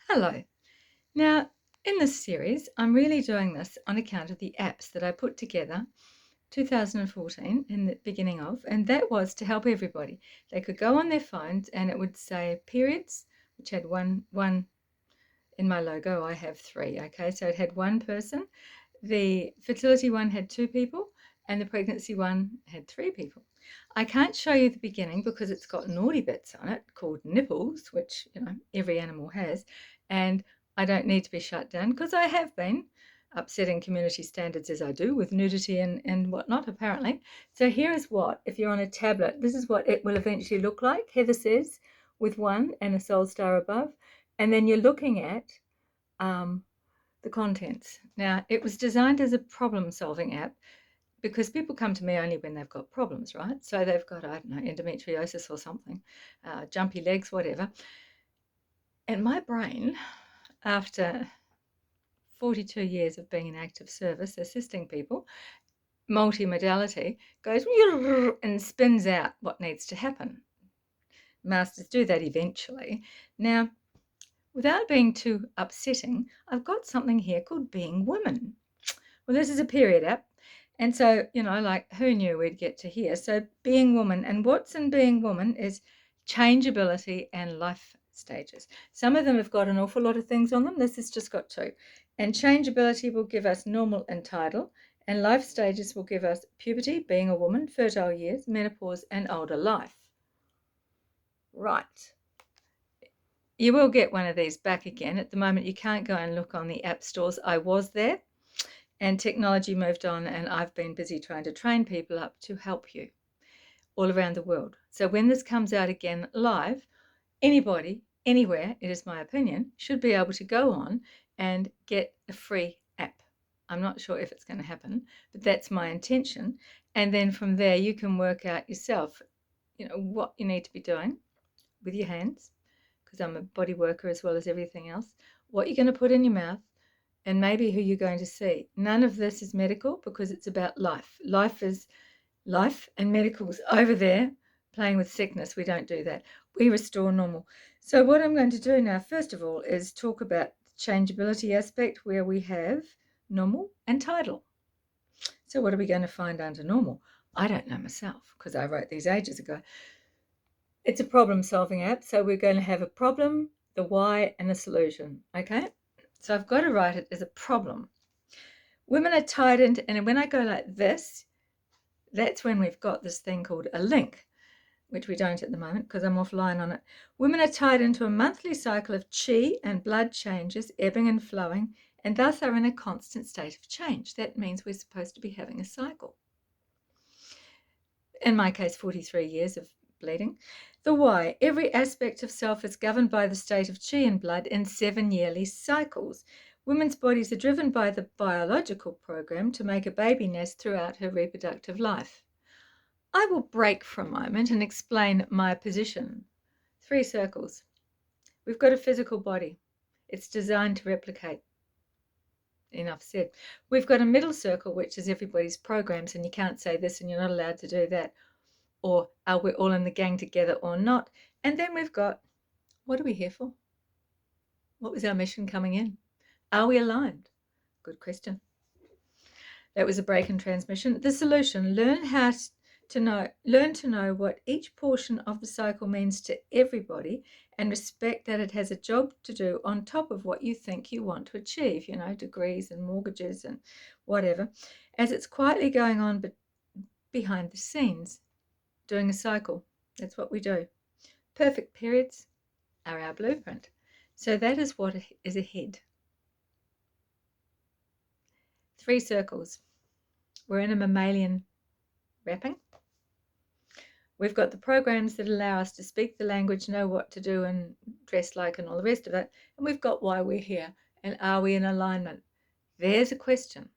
Hello. Now, in this series, I'm really doing this on account of the apps that I put together 2014 in the beginning of, and that was to help everybody. They could go on their phones and it would say periods, which had one in my logo. I have three. Okay, so it had one person. The fertility one had two people, and the pregnancy one had three people. I can't show you the beginning because it's got naughty bits on it called nipples, which every animal has, and I don't need to be shut down because I have been upsetting community standards as I do with nudity and whatnot, apparently. So here is what, if you're on a tablet, this is what it will eventually look like, Heather says, with one and a soul star above. And then you're looking at um, the contents. Now, it was designed as a problem-solving app because people come to me only when they've got problems, right? So they've got, I don't know, endometriosis or something, jumpy legs, whatever. And my brain, after 42 years of being in active service, assisting people, multimodality, goes and spins out what needs to happen. Masters do that eventually. Now, without being too upsetting, I've got something here called Being Women. Well, this is a period app. And so, like who knew we'd get to here? So being woman, and what's in being woman is changeability and life stages. Some of them have got an awful lot of things on them. This has just got two. And changeability will give us normal and tidal, and life stages will give us puberty, being a woman, fertile years, menopause, and older life. Right. You will get one of these back again. At the moment, you can't go and look on the app stores. I was there. And technology moved on, and I've been busy trying to train people up to help you all around the world. So when this comes out again live, anybody, anywhere, it is my opinion, should be able to go on and get a free app. I'm not sure if it's going to happen, but that's my intention. And then from there, you can work out yourself, what you need to be doing with your hands, because I'm a body worker as well as everything else, what you're going to put in your mouth, and maybe who you're going to see. None of this is medical because it's about life. Life is life, and medical's over there playing with sickness. We don't do that. We restore normal. So what I'm going to do now, first of all, is talk about the changeability aspect where we have normal and tidal. So what are we going to find under normal? I don't know myself because I wrote these ages ago. It's a problem-solving app, so we're going to have a problem, the why, and a solution, okay? So I've got to write it as a problem. Women are tied into, and when I go like this, that's when we've got this thing called a link, which we don't at the moment because I'm offline on it. Women are tied into a monthly cycle of chi and blood changes, ebbing and flowing, and thus are in a constant state of change. That means we're supposed to be having a cycle. In my case, 43 years of bleeding. The why. Every aspect of self is governed by the state of chi and blood in 7 yearly cycles. Women's bodies are driven by the biological program to make a baby nest throughout her reproductive life. I will break for a moment and explain my position. 3 circles. We've got a physical body. It's designed to replicate. Enough said. We've got a middle circle, which is everybody's programs, and you can't say this and you're not allowed to do that. Or are we all in the gang together or not? And then we've got, what are we here for? What was our mission coming in? Are we aligned? Good question. That was a break in transmission. The solution, learn to know what each portion of the cycle means to everybody and respect that it has a job to do on top of what you think you want to achieve, degrees and mortgages and whatever, as it's quietly going on but behind the scenes, doing a cycle. That's what we do. Perfect periods are our blueprint. So that is what is ahead. 3 circles. We're in a mammalian wrapping. We've got the programs that allow us to speak the language, know what to do and dress like and all the rest of it. And we've got why we're here. And are we in alignment? There's a question.